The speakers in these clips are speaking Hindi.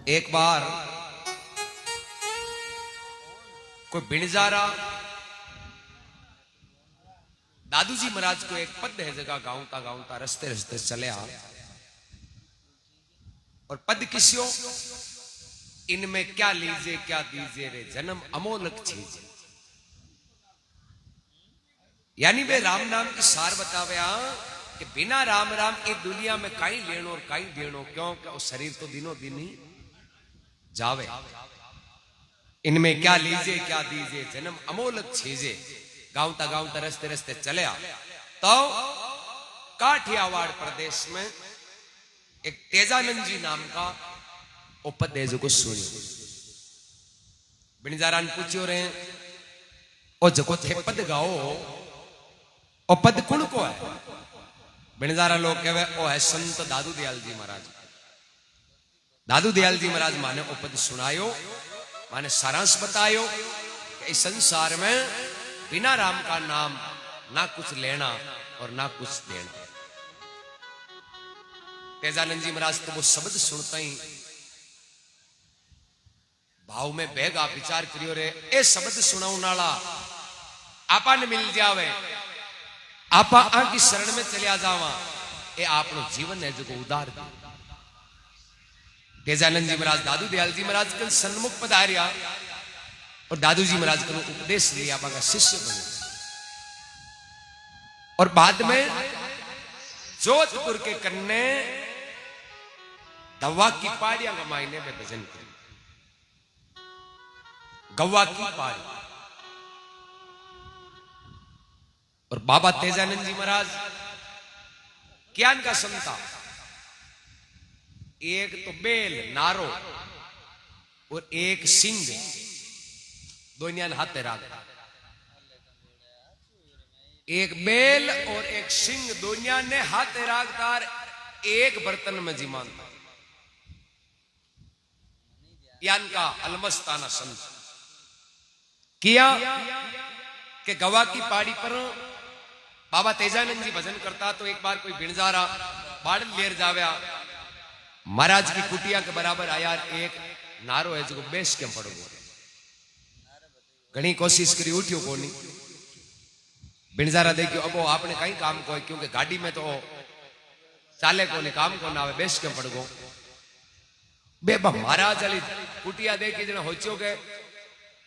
एक बार कोई बिणजारा दादूजी महाराज को एक पद है जगह गाऊंता गाऊंता रस्ते रस्ते चले आ और पद किस्यो इनमें क्या लीजिए क्या दीजिए रे जन्म अमोलक चीज। यानी वे राम नाम की सार बतावे कि बिना राम राम इस दुनिया में कहीं लेनो और कहीं देनो, क्यों कि शरीर तो दिनों दिन ही जावे। इनमें क्या लीजिए क्या दीजिए जन्म अमोलक चीजे। गाँवता गाँवता रस्ते रस्ते चले आ तो काठियावाड़ प्रदेश में एक तेजानंद जी नाम का उपदेश को सुनियो। बिणजारा ने पूछ्यो रे ओ जको थे पद गाओ ओ पद कुण को है। बिणजारा लोग कहे ओ है संत दादू दयाल जी महाराज। दादू दयाल जी महाराज माने ओ पद सुनायो, माने सारांश बतायो कि इस संसार में बिना राम का नाम ना कुछ लेना और ना कुछ देना। तेजानंद जी महाराज तो वो शब्द सुनता ही भाव में बेगा विचार करियो रे ए शब्द सुनाऊ नाला आपा ने मिल जावे, आपा आ की शरण में चलिया जावा, ए आपनो जीवन है जो उदार दे। तेजानंद जी महाराज दादू दयाल जी महाराज के सन्मुख पधारिया और दादू जी महाराज को उपदेश लिया, आपका शिष्य बने और बाद में जोधपुर के कन्ने दवा की पहाड़ियां का मायने में भजन कर गवा की पहाड़ी। और बाबा तेजानंद जी महाराज ज्ञान का संता, एक तो बेल नारो और एक सिंह दोनिया हाथे राग। एक बेल और एक सिंह दोनिया ने हाथे रागदार एक बर्तन में जिमानता। यान का अलमस्ताना संत किया कि गवा की पहाड़ी पर बाबा तेजानंद जी भजन करता तो एक बार कोई बिणजारा बाड़ लेर जाव्या महाराज की कुटिया के बराबर आया। एक नारो है जो बेस के पड़ो घनी कोशिश करी उठ्यो कोनी। बिणजारा देखियो अब आपने कहीं काम को है, क्योंकि गाड़ी में तो चाले को ने काम को ना आवे, बेस के पड़ गो बेबा महाराज अली कुटिया देखी जना होचो के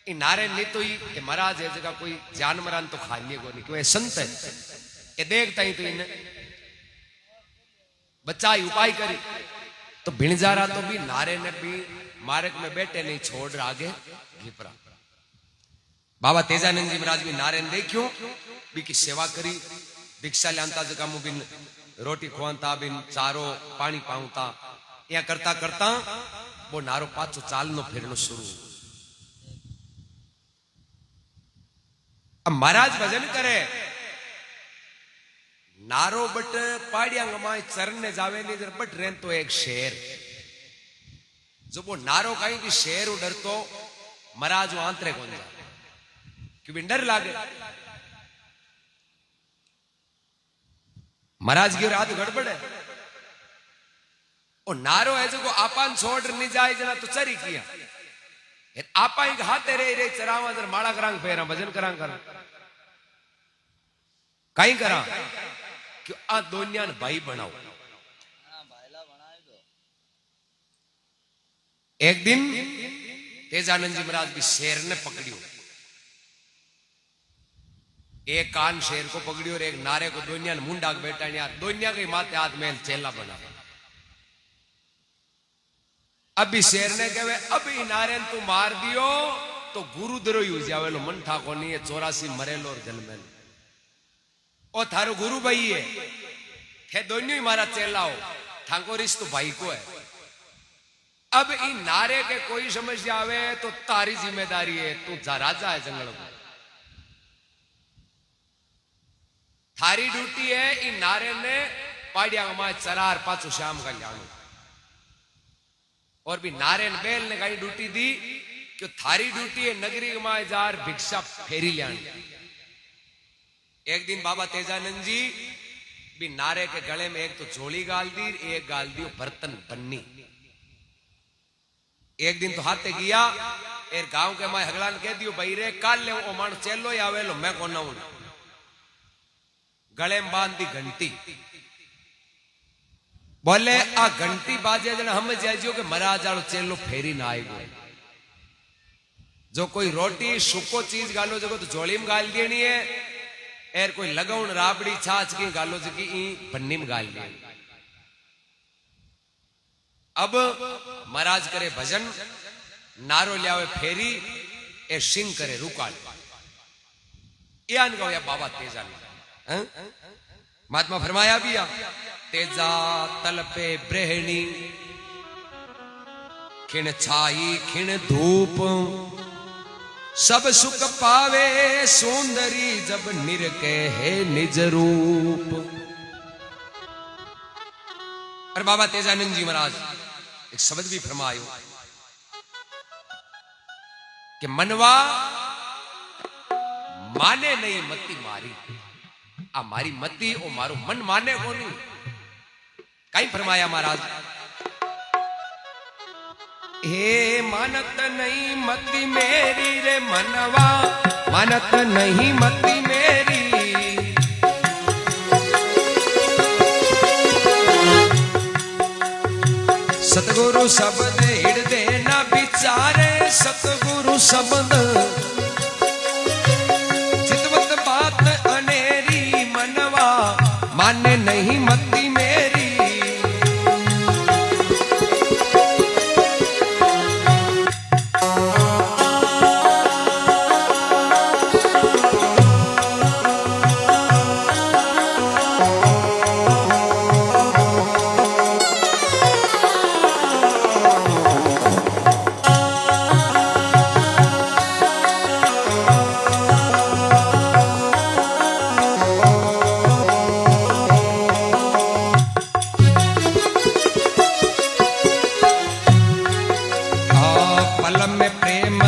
इ नारे नहीं तो ये महाराज है जगह कोई जानवर तो खाने को नहीं, क्यों संत है ये देखता ही तो इन्हें बच्चा ही उपाय करी। तो बिणजारा तो भी नारे ने भी मार्ग में बैठे नहीं छोड़ रहा आगे घिपरा। बाबा तेजानंद जी महाराज भी नारे ने देखियो भी की सेवा करी, भिक्षा लियांता जगह मु बिन रोटी खुआता बिन चारो पानी पाऊता या करता करता वो नारो पाछो चालनो फिरनो शुरू। अब महाराज भजन करे नारो बट पाड़िया गमाए चरने जावे नहीं जर बट रेन तो एक शेर जो वो नारो कहीं की शेर उडर तो महाराज आंतरे कौन जा क्यों डर लागे। महाराज की रात गड़बड़ है और नारो है जो को आपान छोड़ नहीं जाए जना तो चरी किया आपा एक हाथे रे चरावा जर माड़ा करांग फेरा भजन करांग कर कहीं करा कि आ दुनिया ने भाई बनाओ। एक दिन तेजानंद जी महाराज भी शेर ने पकड़ियो, एक कान शेर को पकड़ियो और एक नारे को दुनिया ने मुंडा बैठा यार दुनिया के माथे हाथ में चेला बना। अभी शेर ने कहे अभी नारे तू मार दियो तो गुरु द्रोही हो जावेलो मन ठाको नहीं है 84 मरेलो और जन्मेलो ओ थारो गुरु भाई है दोनों ही मारा चेला हो ठाको रिश्त तो भाई को है। अब इन नारे के कोई समस्या आवे तो तारी जिम्मेदारी है, तू जा राजा है जंगल को, थारी ड्यूटी है इन नारे ने पाड़िया में चरार पाछो शाम का जानो। और भी नारायण बेल ने कहीं ड्यूटी दी कि थारी ड्यूटी है नगरी में जार भिक्षा फेरी लियानी। एक दिन बाबा तेजानंद जी भी नारे के गले में एक तो झोली गाल दी, एक गाल दी बर्तन बन्नी। एक दिन तो हाथे गया एर गांव के माय हगलान कह दियो भाई रे काल ले ओ माण चेलो ही आवेलो मैं कोना हूं गले में बांध दी घंटी बोले आ घंटी बाजे जन हम जाइयो के महाराज आलो चेलो फेरी ना आएगो जो कोई रोटी सुको चीज गालो जो तो झोली में गाल देनी है एर कोई लगौन राबड़ी छाछ की गालो जो की पन्नी में गाल देनी अब महाराज करे भजन नारो लियावे फेरी ए सिंह करे रुकाल यान गया बाबा तेजा ने महात्मा फरमाया भी आ तेजा तल पे ब्रहणी खिण छाई खिण धूप सब सुख पावे सुंदरी जब निरके है निज रूप। और बाबा तेजानंद जी महाराज एक शब्द भी फरमायो कि मनवा माने नहीं मती मारी आ मारी मती ओ मारो मन माने को नहीं कहीं फरमाया महाराज हे मानत नहीं मती मेरी रे मनवा मानत नहीं मती मेरी सतगुरु शब्द हृदय न विचारे सतगुरु शब्द चितवत बात अनेरी मनवा माने नहीं मती मेरी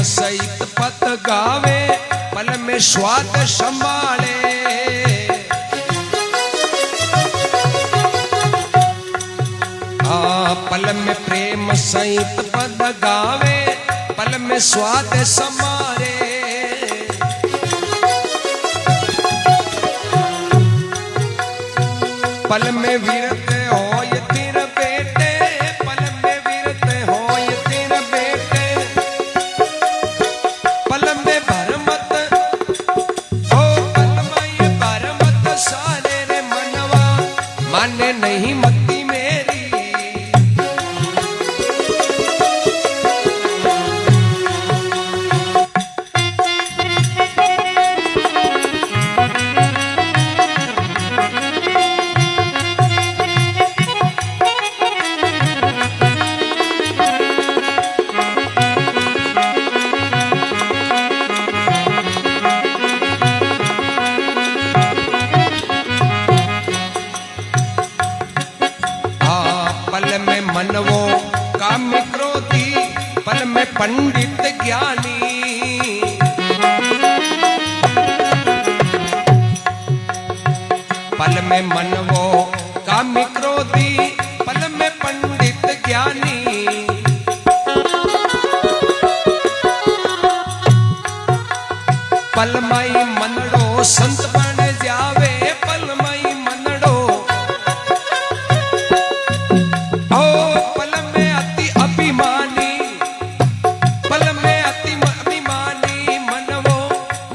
सहित पद गावे पल में स्वाद संभाले पल में प्रेम सहित पद गावे पल में स्वाद संभाले पल में वीरत होय तीर बेटे पल में वीरत होय तीर बेटे पल में भरमत हो पल में ये भरमत सारे रे मनवा माने नहीं मती मेरी मनवो काम क्रोधी पल में पंडित ज्ञानी पल में मनवो काम क्रोधी पल में पंडित ज्ञानी पल मई मनड़ो संत बन जावे पल मई मनड़ो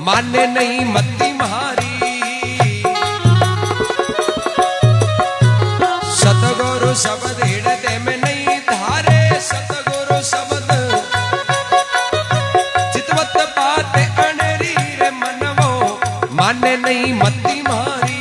माने नहीं मती मारी सतगुरु शब्द हृदय में नहीं धारे सतगुरु शब्द चितवत बात अनेरी रे मनवो माने नहीं मती मारी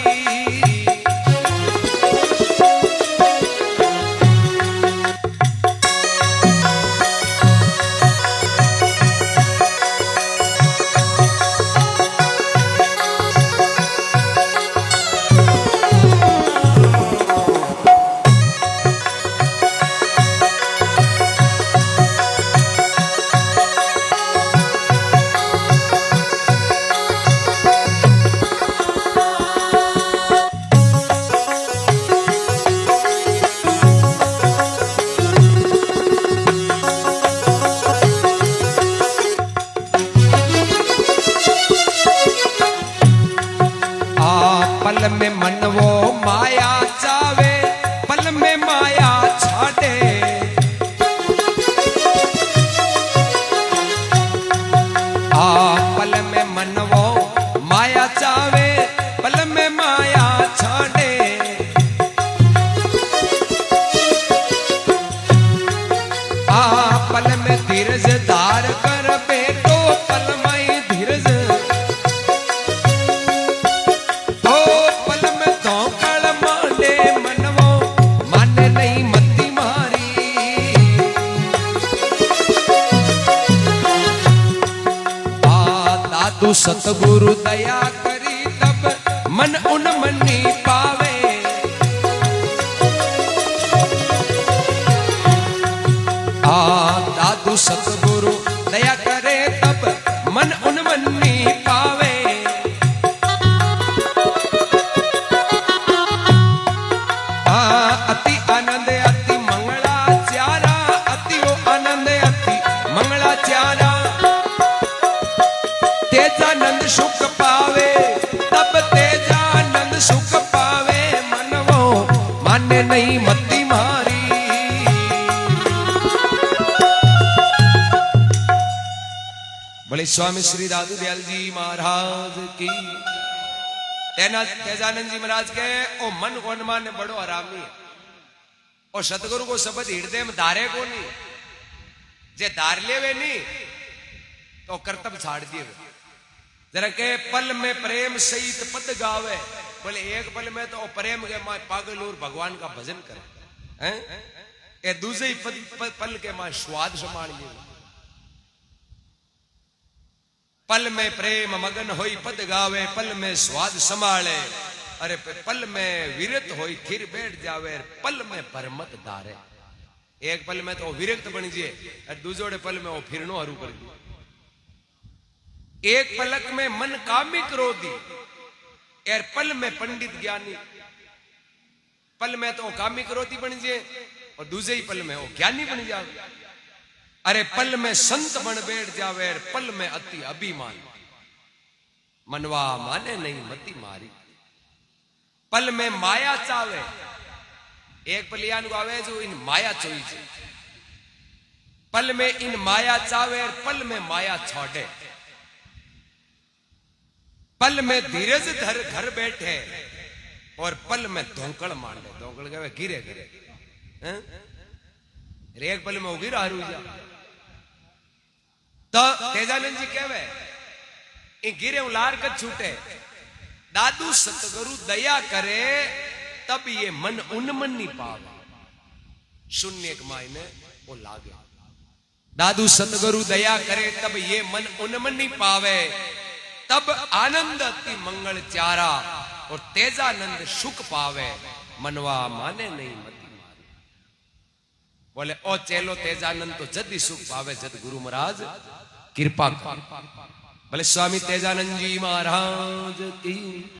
सतगुरु दया करी तब मन उन मनी पावे। दादू सतगुरु दया करे तब मन उन मनी पावे। अति आनंद अति मंगला चारा, अति वो आनंद अति मंगला चारा। तेजानंद सुख पावे तब तेजानंद सुख पावे। मन वो माने नहीं मति मारी। बोले स्वामी श्री दादू दयाल जी महाराज की। तेजानंद जी महाराज के ओ मन कोन माने बड़ो हरामी है। और सतगुरु को शब्द हृदय में धारे को नहीं, जे धार लेवे नहीं तो कर्तव्य छाड़ दिए। जरा के पल में प्रेम सहित पद गावे। बोले एक पल में तो प्रेम के मां पागल और भगवान का भजन करे हैं। ए दूसरे ही पल के मां स्वाद संभाल लिए। पल में प्रेम मगन होई पद गावे, पल में स्वाद संभाले। अरे पल में विरत होई फिर बैठ जावे, पल में परमत धारे। एक पल में तो विरक्त बन जाए और दूसरे पल में वो फिर नो हरू कर दिए। एक पलक में मन कामी क्रोधी और पल में पंडित ज्ञानी। पल में तो कामी क्रोधी बन जाए और दूसरे ही पल में वो ज्ञानी बन जावे। अरे पल में संत बन बैठ जावे, पल में अति अभिमान। मनवा माने नहीं मति मारी। पल में माया चावे। एक पलियान को आवे जो इन माया चोई छे। पल में इन माया चावे, पल में माया छोड़े। पल में धीरज धर घर बैठे और पल में धोंकड़ मांडे। धोंकड़ कहे गिरे गिरे एक पल में गिरा हरू जा। तो तेजानंद जी कहवे इन गिरे लार कर छूटे। दादू सतगुरु दया करे तब ये मन उन्मन नहीं पावे। शून्य के मायने वो लागे। दादू सतगुरु दया करे तब ये मन उन्मन नहीं पावे। तब आनंद अति मंगल चारा और तेजानंद सुख पावे। मनवा माने नहीं मति मारी। बोले ओ चेलो तेजानंद तो जद ही सुख पावे जद गुरु महाराज कृपा। बोले स्वामी तेजानंद जी महाराज की।